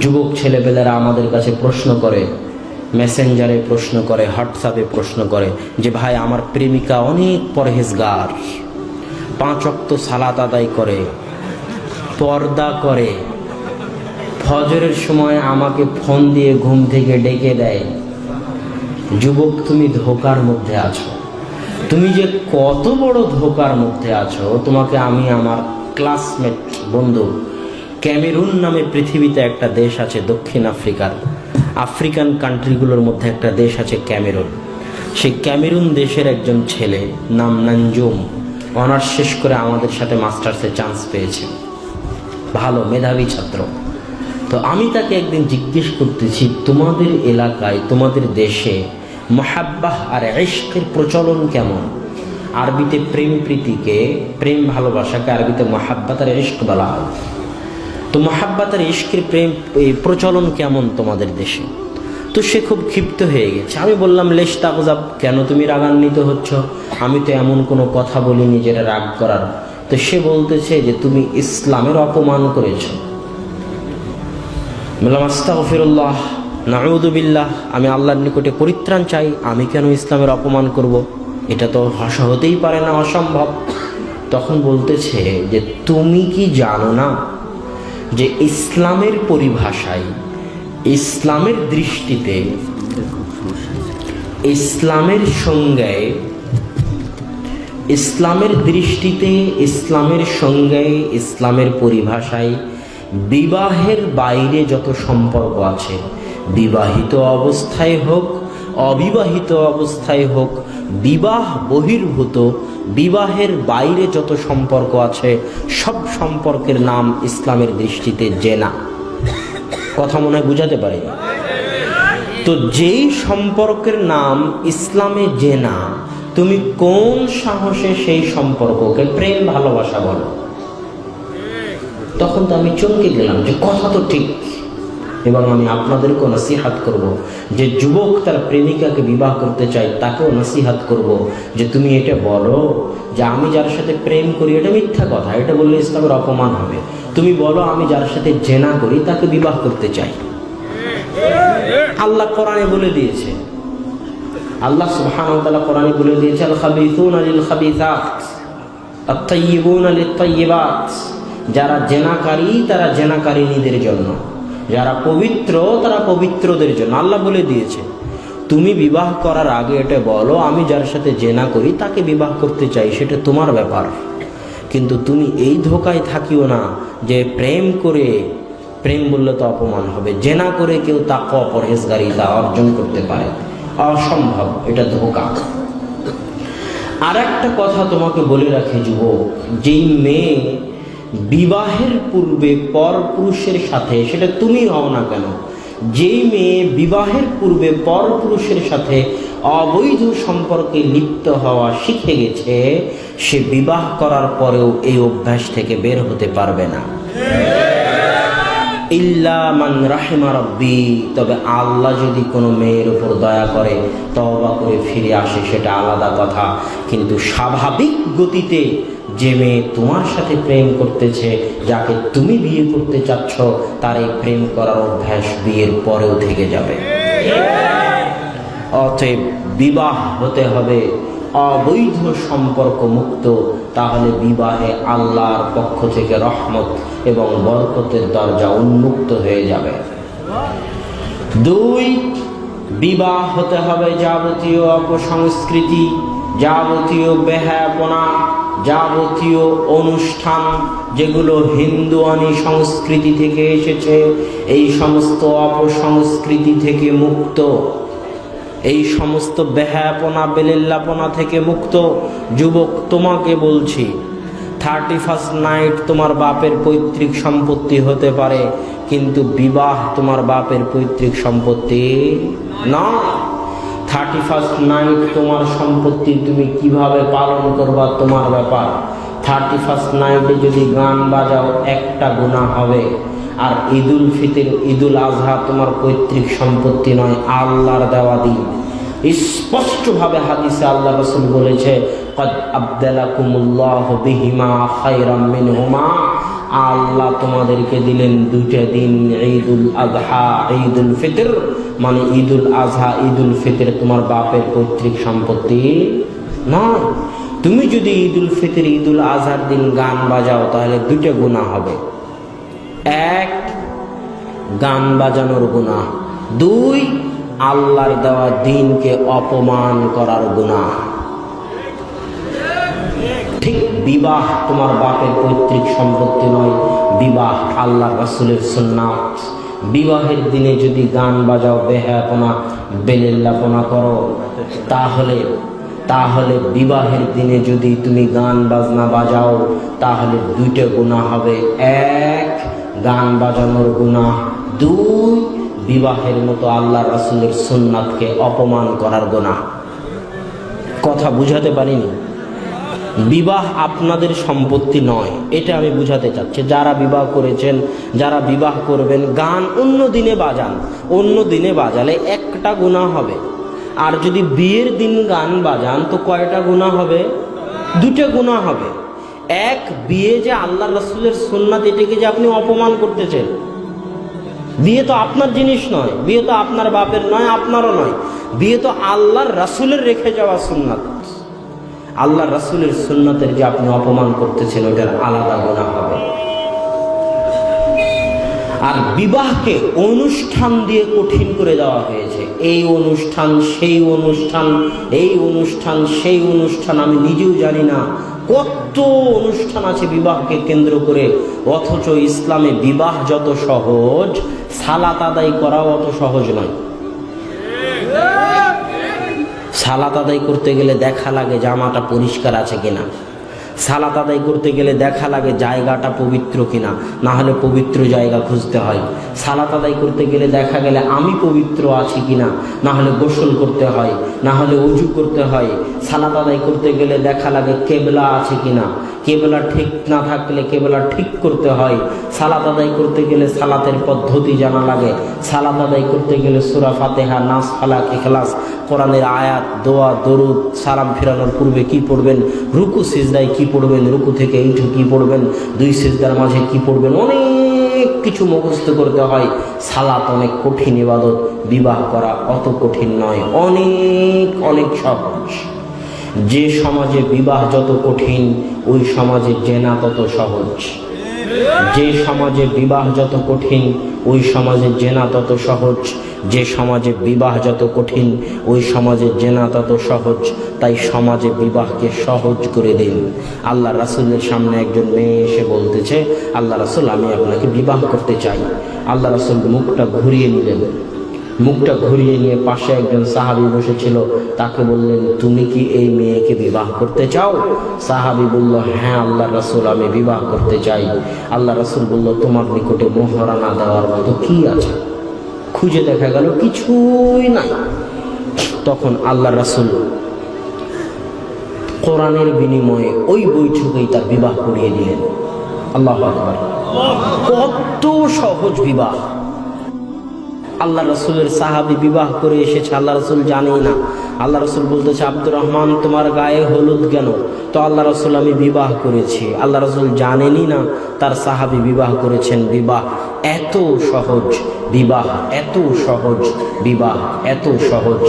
যুবক ছেলেপেলেরা আমাদের কাছে প্রশ্ন করে, মেসেঞ্জারে প্রশ্ন করে, হোয়াটসঅ্যাপে প্রশ্ন করে যে ভাই আমার প্রেমিকা অনেক পরহেজগার, 5 ওয়াক্ত সালাত আদায় করে, পর্দা করে, ফজরের সময় আমাকে ফোন দিয়ে ঘুম থেকে ডেকে দেয়। যুবক, তুমি ধোকার মধ্যে আছো। তুমি যে কত বড় ধোকার মধ্যে আছো, তোমাকে আমি আমার ক্লাসমেট বন্ধু, ক্যামেরুন নামে পৃথিবীতে একটা দেশ আছে দক্ষিণ আফ্রিকার, আফ্রিকান কান্ট্রিগুলোর মধ্যে একটা দেশ আছে ক্যামেরুন। সেই ক্যামেরুন দেশের একজন ছেলে নাম নানজুম, অনার্স শেষ করে আমাদের সাথে মাস্টার্সে চান্স পেয়েছে, ভালো মেধাবী ছাত্র। তো আমি তাকে একদিন জিজ্ঞেস করতেছি, তোমাদের এলাকায় তোমাদের দেশে মহাব্বাহ আর ইশকের প্রচলন কেমন? আরবিতে প্রেম প্রীতিকে, প্রেম ভালোবাসাকে আরবিতে মহাব্বাত আর ইশক বলা হয়। তো মহাব্বাত আর ইশকের প্রেম প্রচলন কেমন তোমাদের দেশে? তো সে খুব ক্ষিপ্ত হয়ে গেছে। আমি বললাম, লেশ তাকজাব, কেন তুমি রাগান্বিত হচ্ছ? আমি তো এমন কোনো কথা বলিনি যেটা রাগ করার। তো সে বলতেছে যে তুমি ইসলামের অপমান করেছো। বললাম, আস্তাগফিরুল্লাহ, নাউযু বিল্লাহ, আমি আল্লাহর নিকটে পরিত্রাণ চাই, আমি কেন ইসলামের অপমান করব? এটা তো হতেই পারে না, অসম্ভব। তখন বলতেছে যে তুমি কি জানো না যে ইসলামের পরিভাষায়, ইসলামের দৃষ্টিতে, ইসলামের সংজ্ঞায়, ইসলামের দৃষ্টিতে, ইসলামের সংজ্ঞায়, ইসলামের পরিভাষায় বিবাহের বাইরে যত সম্পর্ক আছে, বিবাহিত অবস্থায় হোক, অবিবাহিত অবস্থায় হোক, বিবাহ বহির্ভূত, বিবাহের বাইরে যত সম্পর্ক আছে, সব সম্পর্কের নাম ইসলামের দৃষ্টিতে জেনা। কথা মনে হয় বুঝাতে পারি? তো যেই সম্পর্কের নাম ইসলামে জেনা, তুমি কোন সাহসে সেই সম্পর্ককে প্রেম ভালোবাসা বলো? তখন তো আমি চমকে গেলাম যে কথা তো ঠিক। এবং আমি আপনাদেরকেও নসিহাত করব, যে যুবক তার প্রেমিকাকে বিবাহ করতে চায় তাকেও নসিহাত করব যে তুমি এটা বলো যে আমি যার সাথে প্রেম করি এটা মিথ্যা কথা, এটা বললে ইসলামের অপমান হবে। তুমি বলো আমি যার সাথে জেনা করি তাকে বিবাহ করতে চাই। আল্লাহ কোরআনে বলে দিয়েছে, আল্লাহ সুবহানাহু ওয়া তাআলা কোরআনে বলে দিয়েছে, আল খাবিসুনা লিল খাবিসাত আত তাইয়িবুনা লিত তাইয়িবাত। যারা জেনাকারী তারা জেনাকারিনীদের জন্য, যারা পবিত্র তারা পবিত্রদের জন্য। আল্লাহ বলে দিয়েছে তুমি বিবাহ করার আগে এটা বলো আমি যার সাথে জেনা করি তাকে বিবাহ করতে চাই, সেটা তোমার ব্যাপার। কিন্তু তুমি এই ধোকায় থাকিও না যে প্রেম করে, প্রেম বললে তো অপমান হবে, জেনা করে কেউ তাকওয়া পরহেজগারিতা অর্জন করতে পারে, অসম্ভব, এটা ধোকা। আর একটা কথা তোমাকে বলে রাখি যুবক, যেই মেয়ে বিবাহের পূর্বে পর পুরুষের সাথে, সেটা তুমি হও না কেন, যেই মেয়ে বিবাহের পূর্বে পর পুরুষের সাথে অবৈধ সম্পর্কে লিপ্ত হওয়া শিখে গেছে, সে বিবাহ করার পরেও এই অভ্যাস থেকে বের হতে পারবে না। ইল্লা মান রাহিমা রাব্বি, তবে আল্লাহ যদি কোনো মেয়ের উপর দয়া করে, তওবা করে ফিরে আসে, সেটা আলাদা কথা। কিন্তু স্বাভাবিক গতিতে যে মেয়ে তোমার সাথে প্রেম করতেছে, যাকে তুমি বিয়ে করতে চাচ্ছ, তার এই প্রেম করার অভ্যাস বিয়ের পরেও থেকে যাবে। অতএব বিবাহ হতে হবে অবৈধ সম্পর্ক মুক্ত, তাহলে বিবাহে আল্লাহর পক্ষ থেকে রহমত এবং বরকতের দরজা উন্মুক্ত হয়ে যাবে। 2, বিবাহ হতে হবে যাবতীয় অপসংস্কৃতি, যাবতীয় বেহায়াপনা, যাবতীয় অনুষ্ঠান যেগুলো হিন্দুয়ানি সংস্কৃতি থেকে এসেছে, এই সমস্ত অপসংস্কৃতি থেকে মুক্ত, এই সমস্ত বেহায়াপনা বেলেল্লাপনা থেকে মুক্ত। যুবক, তোমাকে বলছি, 31st নাইট তোমার বাপের পৈতৃক সম্পত্তি হতে পারে, কিন্তু বিবাহ তোমার বাপের পৈতৃক সম্পত্তি না। 31st নাইট তোমার সম্পত্তি তুমি কিভাবে পালন করবা তোমার ব্যাপার। 31st নাইটে যদি গান বাজাও একটা গুনাহ হবে। আর ঈদুল ফিতর, ঈদুল আজহা তোমার পৈতৃক সম্পত্তি নয়, আল্লাহর দেওয়া দিন। স্পষ্টভাবে হাদিসে আল্লাহ রাসূল বলেছে, ক্বাদ আবদালাকুমুল্লাহু বিহিমা খায়রাম মিনহুমা, আল্লাহ তোমাদেরকে দিলেন দুইটা দিন, ঈদুল আজহা, ঈদুল ফিতর। মানে ঈদুল আজহা, ঈদুল ফিতর তোমার বাপের পৈতৃক সম্পত্তি নয়। তুমি যদি ঈদুল ফিতর, ঈদুল আজহার দিন গান বাজাও তাহলে দুইটা গুনাহ হবে। এক, গান বাজানোর গুনাহ। দুই, আল্লাহর দেওয়া দিনকে অপমান করার গুনাহ। ঠিক বিবাহ তোমার বাপের পৈতৃক সম্পত্তি নয়, বিবাহ আল্লাহ রাসূলের সুন্নাত। বিবাহের দিনে যদি গান বাজাও, বেহায়াপনা, বেলেল্লাপনা করো, তাহলে বিবাহের দিনে যদি তুমি গান বাজনা বাজাও তাহলে দুইটা গুনাহ হবে। এক, গান বাজানোর গুনাহ। দুই, বিবাহের মতো আল্লাহ রাসূলের সুন্নাতকে অপমান করার গুনাহ। কথা বুঝাতে পারিনি? বিবাহ আপনাদের সম্পত্তি নয়, এটা আমি বুঝাতে চাচ্ছি। যারা বিবাহ করেছেন, যারা বিবাহ করবেন, গান অন্য দিনে বাজান। অন্য দিনে বাজালে একটা গুনাহ হবে। আর যদি বিয়ের দিন গান বাজান তো কয়টা গুনাহ হবে? দুটো গুনাহ হবে। এক, বিয়ে যে আল্লাহ রাসূলের সুন্নাত, এটাকে যে আপনি অপমান করতেছেন। বিয়ে তো আপনার জিনিস নয়, বিয়ে তো আপনার বাপের নয়, আপনারও নয়। বিয়ে তো আল্লাহর রাসূলের রেখে যাওয়া সুন্নাত। আল্লাহ রাসূলের সুন্নাতের যে আপনি অপমান করতেছেন, ওটার আলাদা গুনাহ হবে। আর বিবাহকে অনুষ্ঠান দিয়ে কঠিন করে দেওয়া হয়েছে। এই অনুষ্ঠান, সেই অনুষ্ঠান, এই অনুষ্ঠান, সেই অনুষ্ঠান, আমি নিজেও জানি না কত অনুষ্ঠান আছে বিবাহকে কেন্দ্র করে। অথচ ইসলামে বিবাহ যত সহজ, সালাত আদায় করাও অত সহজ নয়। সালাত আদায় করতে গেলে দেখা লাগে জামাটা পরিষ্কার আছে কিনা। সালাত আদায় করতে গেলে দেখা লাগে জায়গাটা পবিত্র কিনা, না হলে পবিত্র জায়গা খুঁজতে হয়। সালাত আদায় করতে গেলে দেখা গেলে আমি পবিত্র আছি কিনা, না হলে গোসল করতে হয়, না হলে ওযু করতে হয়। সালাত আদায় করতে গেলে দেখা লাগে কেবলা আছে কিনা, কেবলা ঠিক না থাকলে কেবলা ঠিক করতে হয়। সালাত আদায় করতে গেলে সালাতের পদ্ধতি জানা লাগে। সালাত আদায় করতে গেলে সূরা ফাতিহা, নাস, ফালাক, ইখলাস, কোরআনের আয়াত, দোয়া, দরুদ, সালাম ফেরানোর পূর্বে কি পড়বেন, রুকু সিজদায় কি পড়বেন, রুকু থেকে উঠে কি পড়বেন, দুই সিজদার মাঝে কি পড়বেন, অনেক কিছু মুখস্থ করতে হয়। সালাত অনেক কঠিন ইবাদত, বিবাহ করা অত কঠিন নয়, অনেক অনেক সহজ। যে সমাজে বিবাহ যত কঠিন, ওই সমাজে জেনা তত সহজ। যে সমাজে বিবাহ যত কঠিন, ওই সমাজে জেনা তত সহজ। যে সমাজে বিবাহ যত কঠিন, ওই সমাজে জেনা তত সহজ। তাই সমাজে বিবাহকে সহজ করে দিন। আল্লাহ রাসূলের সামনে একজন মেয়ে এসে বলতেছে, আল্লাহ রাসূল, আমি আপনাকে বিবাহ করতে চাই। আল্লাহ রাসূল মুখটা ঘুরিয়ে নিলেন। মুখটা ঘুরিয়ে নিয়ে পাশে একজন সাহাবী বসেছিল, তাকে বললেন, তুমি কি এই মেয়েকে বিবাহ করতে চাও? সাহাবী বলল, হ্যাঁ আল্লাহ রাসূল, আমি বিবাহ করতে চাই। আল্লাহ রাসূল বলল, তোমার নিকটে মোহরানা দেওয়ার মতো কি আছে? খুঁজে দেখা গেল কিছুই নাই। তখন আল্লাহ রাসূল কোরআনের বিনিময়ে ওই বৈঠকেই তার বিবাহ করিয়ে দিলেন। আল্লাহু আকবার! কত সহজ বিবাহ! আল্লাহ রাসূলের সাহাবী বিবাহ করে এসেছে, আল্লাহ রাসূল জানেই না। আল্লাহ রাসূল বলতেছে, আব্দুর রহমান, তোমার গায়ে হলুদ কেন? তো আল্লাহ রাসূল, আমি বিবাহ করেছি। আল্লাহ রাসূল জানেনই না তার সাহাবী বিবাহ করেছেন। বিবাহ এত সহজ, বিবাহ এত সহজ, বিবাহ এত সহজ।